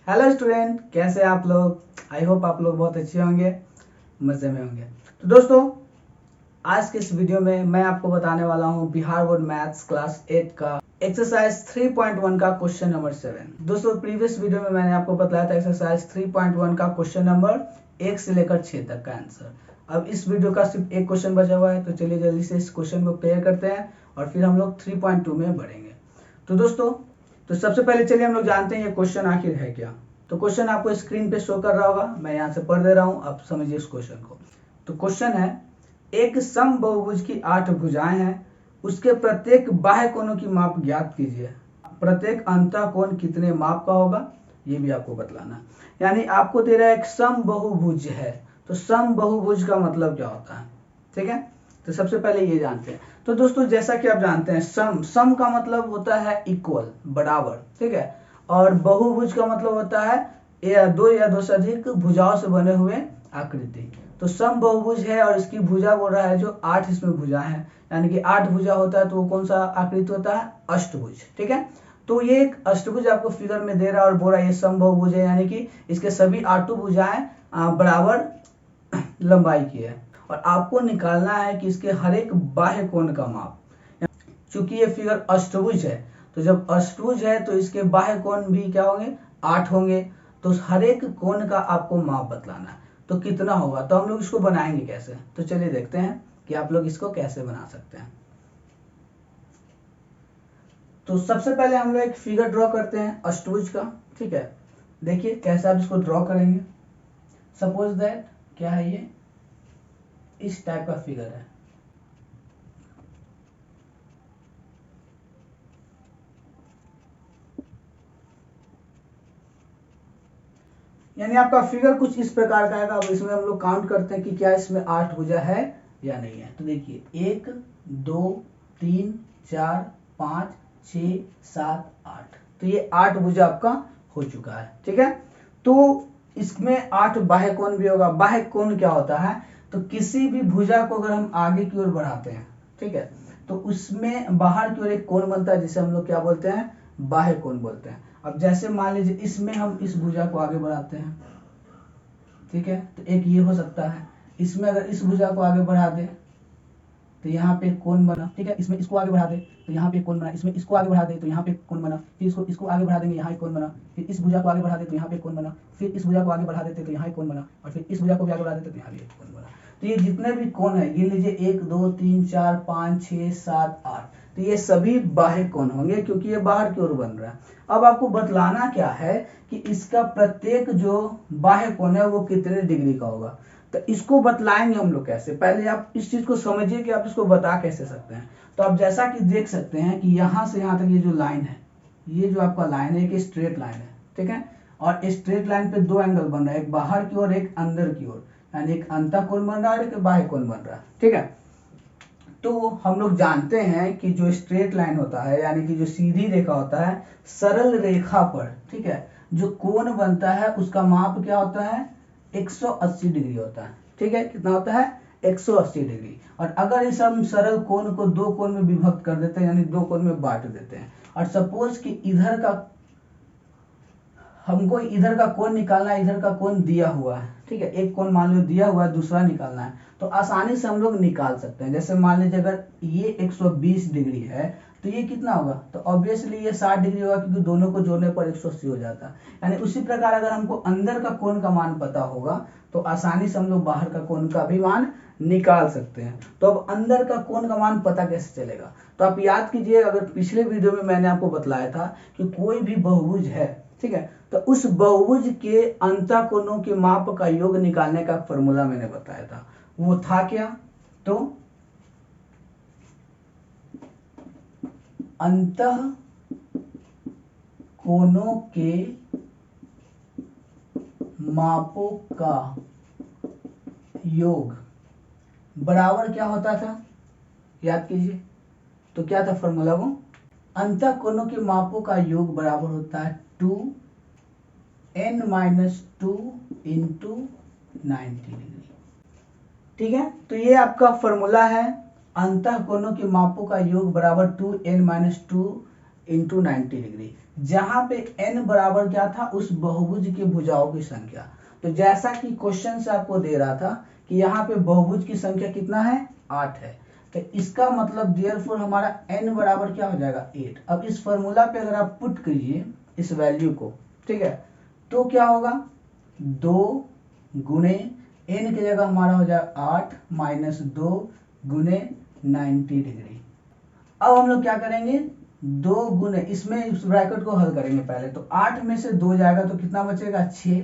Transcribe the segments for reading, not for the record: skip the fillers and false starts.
Hello student, कैसे हैं आप लोग। आई होप आप लोग बहुत अच्छे होंगे, मज़े में होंगे। तो दोस्तों, आज के इस वीडियो में मैं आपको बताने वाला हूं बिहार बोर्ड मैथ्स क्लास 8 का एक्सरसाइज 3.1 का क्वेश्चन नंबर 7। दोस्तों, प्रीवियस वीडियो में मैंने आपको बताया था एक्सरसाइज 3.1 का क्वेश्चन नंबर 1 से लेकर 6 तक का आंसर। अब इस वीडियो का सिर्फ एक क्वेश्चन बचा हुआ है, तो चलिए जल्दी से इस क्वेश्चन को क्लियर करते हैं और फिर हम लोग 3.2 में बढ़ेंगे। तो दोस्तों, तो सबसे पहले चलिए हम लोग जानते हैं ये क्वेश्चन आखिर है क्या। तो क्वेश्चन आपको स्क्रीन पे शो कर रहा होगा, मैं यहाँ से पढ़ दे रहा हूँ, आप समझिए इस क्वेश्चन को। तो क्वेश्चन है, एक समबाहुभुज की 8 भुजाएं हैं, उसके प्रत्येक बाह्य कोणों की माप ज्ञात कीजिए। प्रत्येक अंतः कोण कितने माप का होगा, ये भी आपको बतलाना। यानी आपको दे रहा है एक समबाहुभुज है, तो समबाहुभुज का मतलब क्या होता है, ठीक है। तो सबसे पहले ये जानते हैं। तो दोस्तों, जैसा कि आप जानते हैं, सम का मतलब होता है इक्वल, बराबर, ठीक है। और बहुभुज का मतलब होता है दो या दो से अधिक भुजाओं से बने हुए आकृति। तो सम बहुभुज है और इसकी भुजा बोल रहा है जो 8 इसमें भुजा है, यानी कि 8 भुजा होता है, तो वो कौन सा आकृति होता है, अष्टभुज, ठीक है। तो ये एक अष्टभुज आपको फिगर में दे रहा है और बोल रहा है ये सम बहुभुज है, यानी कि इसके सभी 8 भुजाएं बराबर लंबाई की है। और आपको निकालना है कि इसके हर एक बाह्य कोण का माप। चूंकि ये फिगर अष्टभुज है, तो जब अष्टभुज है तो इसके बाह्य कोण भी क्या होंगे, 8 होंगे। तो हर एक कोण का आपको माप बतलाना है, तो कितना होगा। तो हम लोग इसको बनाएंगे कैसे, तो चलिए देखते हैं कि आप लोग इसको कैसे बना सकते हैं। तो सबसे पहले हम लोग एक फिगर ड्रॉ करते हैं अष्टभुज का, ठीक है। देखिए कैसे आप इसको ड्रॉ करेंगे। सपोज दैट क्या है, ये इस टाइप का फिगर है। यानी आपका फिगर कुछ इस प्रकार का आएगा। अब इसमें हम लोग काउंट करते हैं कि क्या इसमें 8 भुजा है या नहीं है। तो देखिए 1 2 3 4 5 6 7 8, तो ये 8 भुजा आपका हो चुका है, ठीक है। तो इसमें 8 बाह्य कोण भी होगा। बाह्य कोण क्या होता है, तो किसी भी भुजा को अगर हम आगे की ओर बढ़ाते हैं, ठीक है, तो उसमें बाहर की ओर एक कोण बनता है, जिसे हम लोग क्या बोलते हैं, बाह्य कोण बोलते हैं। अब जैसे मान लीजिए इसमें हम इस भुजा को आगे बढ़ाते हैं, ठीक है, तो एक ये हो सकता है। इसमें अगर इस भुजा को आगे बढ़ा दे तो यहाँ पे एक कोण बना, ठीक है। इसमें इसको आगे बढ़ा दे तो यहाँ पे एक कोण बना, इसमें इसको आगे बढ़ा दे तो यहाँ पे एक कोण बना, फिर इसको आगे बढ़ा देंगे, यहाँ एक कोण बना, फिर इस भुजा को आगे बढ़ा दे तो यहाँ पे एक कोण बना, फिर इस भुजा को आगे बढ़ा देते तो यहाँ एक कोण बना, और फिर इस भुजा को भी आगे बढ़ा देते तो यहाँ भी एक कोण बना। तो ये जितने भी कोण है, ये लीजिए 1 2 3 4 5 6 7 8, तो ये सभी बाह्य कोण होंगे, क्योंकि ये बाहर की ओर बन रहा है। अब आपको बतलाना क्या है कि इसका प्रत्येक जो बाह्य कोण है वो कितने डिग्री का होगा। तो इसको बतलाएंगे हम लोग कैसे, पहले आप इस चीज को समझिए कि आप इसको बता कैसे सकते हैं। तो आप जैसा कि देख सकते हैं कि यहाँ से यहाँ तक ये जो लाइन है, ये जो आपका लाइन है, एक स्ट्रेट लाइन है, ठीक है। और स्ट्रेट लाइन पे दो एंगल बन रहा है, एक बाहर की ओर एक अंदर की ओर, यानी एक अंतः कोण बन रहा है और एक बाह्य कोण बन रहा है, ठीक है। तो हम लोग जानते हैं कि जो स्ट्रेट लाइन होता है, यानी कि जो सीधी रेखा होता है, सरल रेखा पर, ठीक है, जो कोण बनता है उसका माप क्या होता है, 180 डिग्री होता है, ठीक है। कितना होता है, 180 डिग्री। और अगर इस हम सरल कोण को दो कोण में विभक्त कर देते हैं, यानी दो कोण में बांट देते हैं, और सपोज कि इधर का हमको इधर का कोण निकालना है, इधर का कोण दिया हुआ है, ठीक है। एक कोण मान लो दिया हुआ है, दूसरा निकालना है, तो आसानी से हम लोग निकाल सकते हैं। जैसे मान लीजिए अगर ये 120 डिग्री है, तो ये कितना होगा, तो ऑब्वियसली ये 60 डिग्री होगा, क्योंकि दोनों को जोड़ने पर 180 हो जाता है। यानी उसी प्रकार अगर हमको अंदर का कोण का मान पता होगा, तो आसानी से हम लोग बाहर का कोण का भी मान निकाल सकते हैं। तो अब अंदर का कोण का मान पता कैसे चलेगा, तो आप याद कीजिए, अगर पिछले वीडियो में मैंने आपको बतलाया था कि कोई भी बहुभुज है, ठीक है, तो उस बहुभुज के अंतः कोणों के माप का योग निकालने का फॉर्मूला मैंने बताया था। वो था क्या, तो अंतः कोणों के मापों का योग बराबर क्या होता था, याद कीजिए। तो क्या था फॉर्मूला, वो अंतः कोणों के मापों का योग बराबर होता है 2n - 2 इंटू 90 डिग्री, ठीक है। तो ये आपका फॉर्मूला है, अंतः कोणों के मापों का योग बराबर 2n - 2 इंटू 90 डिग्री। जहां पे n बराबर क्या था, उस बहुभुज के भुजाओं की संख्या। तो जैसा कि क्वेश्चन से आपको दे रहा था कि यहाँ पे बहुभुज की संख्या कितना है, 8 है, तो इसका मतलब देयरफॉर हमारा n बराबर क्या हो जाएगा, 8। अब इस फॉर्मूला पे अगर आप पुट कीजिए इस वैल्यू को, ठीक है, तो क्या होगा, 2 गुणे n की जगह हमारा हो जाएगा 8 माइनस 2 गुणे 90 डिग्री। अब हम लोग क्या करेंगे, 2 गुणे, इसमें इस ब्रैकेट को हल करेंगे पहले। तो 8 में से 2 जाएगा तो कितना बचेगा, 6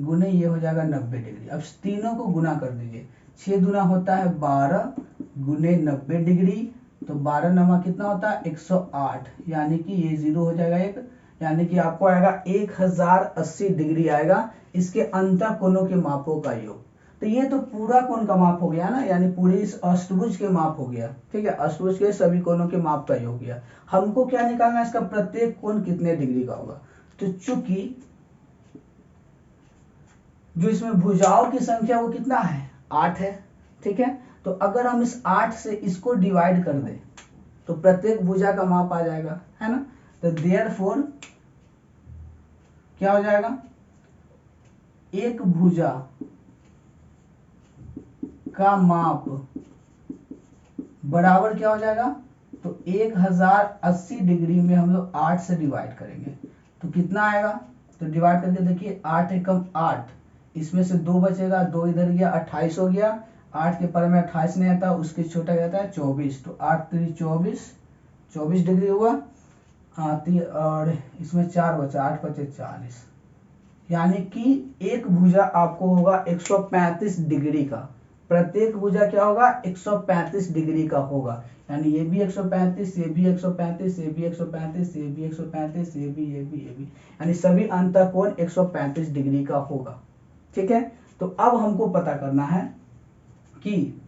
गुणे ये हो जाएगा 90 डिग्री। अब तीनों को गुना कर दीजिए, 6 दूना होता है 12 गुणे 90 डिग्री, तो 12 नमा कितना होता है 108, यानी कि ये 0 हो जाएगा एक, यानी कि आपको आएगा 1080 डिग्री आएगा इसके अंतः कोणों के मापों का योग। तो ये तो पूरा कोण का माप हो गया ना, यानी पूरी इस अष्टभुज के माप हो गया, ठीक है, अष्टभुज के सभी कोणों के माप का योग हो गया। हमको क्या निकालना है, इसका प्रत्येक कोण कितने डिग्री का होगा। तो चूंकि जो इसमें भुजाओं की संख्या वो कितना है, 8 है, ठीक है, तो अगर हम इस 8 से इसको डिवाइड कर दें तो प्रत्येक भुजा का माप आ जाएगा, है ना। तो देयरफॉर क्या हो जाएगा, एक भुजा का माप बराबर क्या हो जाएगा, तो 1080 डिग्री में हम लोग 8 से डिवाइड करेंगे तो कितना आएगा, तो डिवाइड करके देखिए 8 एकम 8, इसमें से 2 बचेगा, 2 इधर गया, 28 हो गया, 8 के पर में 28 नहीं आता, उसके छोटा जाता है 24, तो 8 3 24 डिग्री हुआ, और इसमें 4 बचा, 8 बचे 40, यानी कि एक भुजा आपको होगा 135 डिग्री का, प्रत्येक भुजा क्या होगा, 135 डिग्री का होगा, यानी ये भी 135, ये भी 135, ये भी 135, ये भी 135, ये भी, यानी सभी अंतःकोण 135 डिग्री का होगा, ठीक है। तो अब हमको पता करना है कि,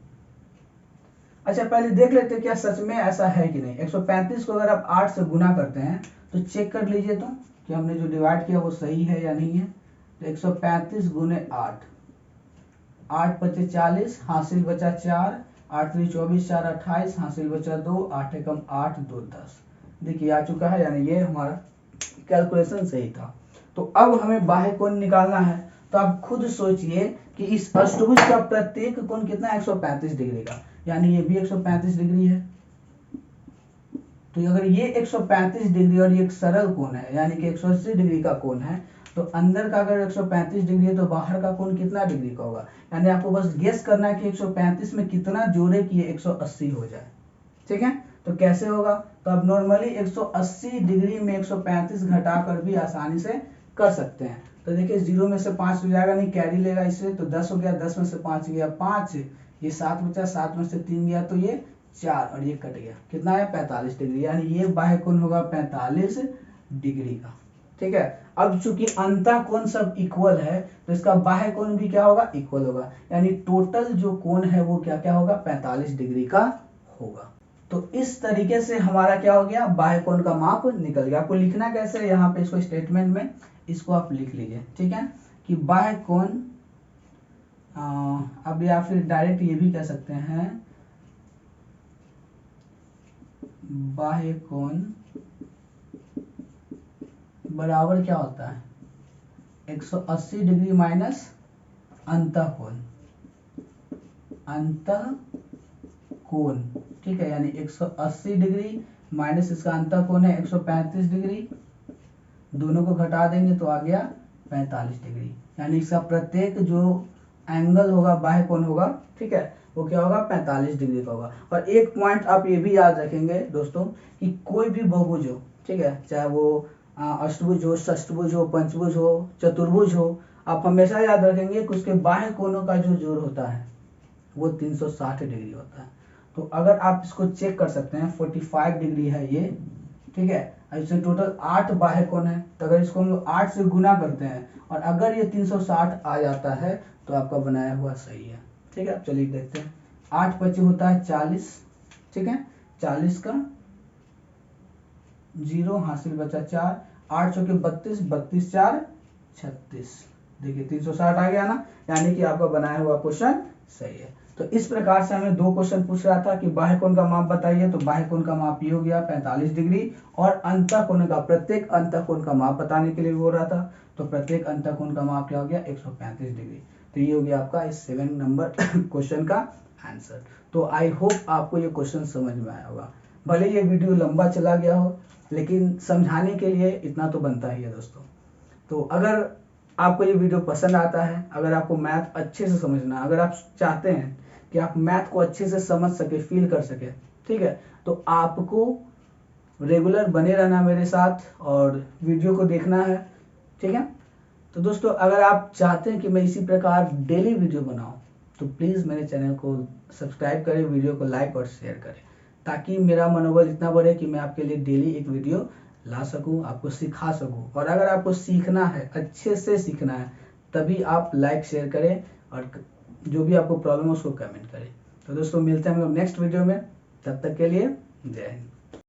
अच्छा पहले देख लेते हैं क्या सच में ऐसा है कि नहीं। 135 को अगर आप 8 से गुना करते हैं तो चेक कर लीजिए तो कि हमने जो डिवाइड किया वो सही है या नहीं है। तो 135 गुने 8, 8 बचे 40, हासिल बचा 4, 8 3 24, 4 28, हासिल बचा 2, 8 एकम 8, 2 10। देखिए आ चुका है, यानी ये हमारा कैलकुलेशन सही था। तो अब हमें बाह्य कोण निकालना है, तो आप खुद सोचिए कि इस अष्टभुज का प्रत्येक कोण कितना है, 135 डिग्री का, यानी ये भी 135 डिग्री है। तो अगर ये 135 डिग्री और ये एक सरल कोण है, यानी कि 180 डिग्री का कोण है, तो अंदर का अगर 135 डिग्री है तो बाहर का कोण कितना डिग्री का होगा, यानी आपको बस गेस करना है कि 135 में कितना जोड़े कि ये 180 हो जाए, ठीक है। तो कैसे होगा, तो अब नॉर्मली 180 डिग्री में 135 घटाकर भी आसानी से कर सकते हैं। तो देखिए 0 में से 5 हो जाएगा, नहीं कैरी लेगा इससे, तो 10 हो गया, 10 में से 5 गया 5, ये 7 बचा, 7 में से 3 गया तो ये 4, और ये कट गया, कितना है 45 डिग्री, यानी ये बाह्य कोण होगा 45 डिग्री का, ठीक है। अब चूंकि अंतः कोण सब इक्वल है तो इसका बाह्य कोण भी क्या होगा, इक्वल होगा, यानी टोटल जो कोण है वो क्या क्या होगा, 45 डिग्री का होगा। तो इस तरीके से हमारा क्या हो गया, बाह्य कोण का माप निकल गया। आपको लिखना कैसे है, यहाँ पे इसको स्टेटमेंट में इसको आप लिख लीजिए, ठीक है, कि बाह्य कोण, अब या फिर डायरेक्ट ये भी कह सकते हैं, बाह्य कोण बराबर क्या होता है, 180 डिग्री माइनस अंतः कोण, अंतः कोण, ठीक है, यानी 180 डिग्री माइनस इसका अंतः कोण है 135 डिग्री, दोनों को घटा देंगे तो आ गया 45 डिग्री, यानी इसका प्रत्येक जो एंगल होगा, बाह्य कोण होगा, ठीक है, वो क्या होगा, 45 डिग्री का होगा। और एक पॉइंट आप ये भी याद रखेंगे दोस्तों कि कोई भी बहुभुज हो, ठीक है, चाहे वो अष्टभुज हो, षष्ठभुज हो, पंचभुज हो, चतुर्भुज हो, आप हमेशा याद रखेंगे कि उसके बाह्य कोणों का जो जोड़ होता है वो 360 डिग्री होता है। तो अगर आप इसको चेक कर सकते हैं, 45 डिग्री है ये, ठीक है, इससे टोटल 8 बाह्य कोण है, तो अगर इसको हम लोग 8 से गुना करते हैं और अगर ये 360 आ जाता है तो आपका बनाया हुआ सही है, ठीक है। अब चलिए देखते हैं, 8 बचे होता है 40, ठीक है, 40 का 0, हासिल बचा 4, 8 चौके 32, 32 4 36, देखिए 360 आ गया ना, यानी कि आपका बनाया हुआ क्वेश्चन सही है। तो इस प्रकार से हमें 2 क्वेश्चन पूछ रहा था कि बाह्य कोण का माप बताइए, तो बाह्य कोण का माप ये हो गया 45 डिग्री, और अंतःकोण का, प्रत्येक अंतःकोण का माप बताने के लिए बोल रहा था, तो प्रत्येक अंतःकोण का माप क्या हो गया 135 डिग्री। तो ये हो गया आपका इस 7 नंबर क्वेश्चन का आंसर। तो आई होप आपको ये क्वेश्चन समझ में आया होगा। भले ये वीडियो लंबा चला गया हो, लेकिन समझाने के लिए इतना तो बनता ही है दोस्तों। तो अगर आपको ये वीडियो पसंद आता है, अगर आपको मैथ अच्छे से समझना, अगर आप चाहते हैं कि आप मैथ को अच्छे से समझ सके, फील कर सके, ठीक है, तो आपको रेगुलर बने रहना मेरे साथ और वीडियो को देखना है, ठीक है। तो दोस्तों अगर आप चाहते हैं कि मैं इसी प्रकार डेली वीडियो बनाऊं, तो प्लीज़ मेरे चैनल को सब्सक्राइब करें, वीडियो को लाइक और शेयर करें, ताकि मेरा मनोबल इतना बढ़े कि मैं आपके लिए डेली एक वीडियो ला सकूं, आपको सिखा सकूं। और अगर आपको सीखना है, अच्छे से सीखना है, तभी आप लाइक शेयर करें और जो भी आपको प्रॉब्लम है उसको कमेंट करें। तो दोस्तों मिलते हैं हम लोग नेक्स्ट वीडियो में, तब तक के लिए जय हिंद।